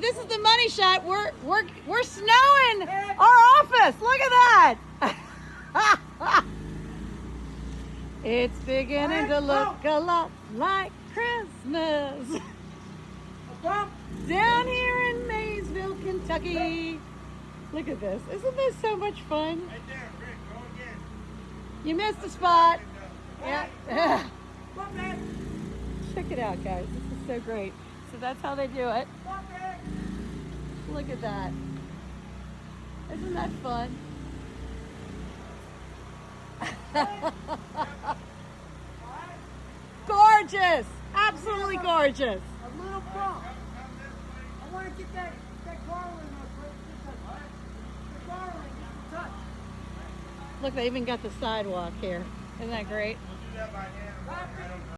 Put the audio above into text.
this is the money shot. We're snowing our office. Look at that. It's beginning to look a lot like Christmas down here in Maysville, Kentucky. Look at this. Isn't this so much fun? Right there, Rick, go again. You missed a spot. Yeah. Come back. Check it out, guys. This is so great. So that's how they do it. Come back. Look at that. Isn't that fun? Gorgeous. Absolutely gorgeous. A little bump. I want to get that garland up. The garland touch. Look, they even got the sidewalk here. Isn't that great? We'll do that by hand.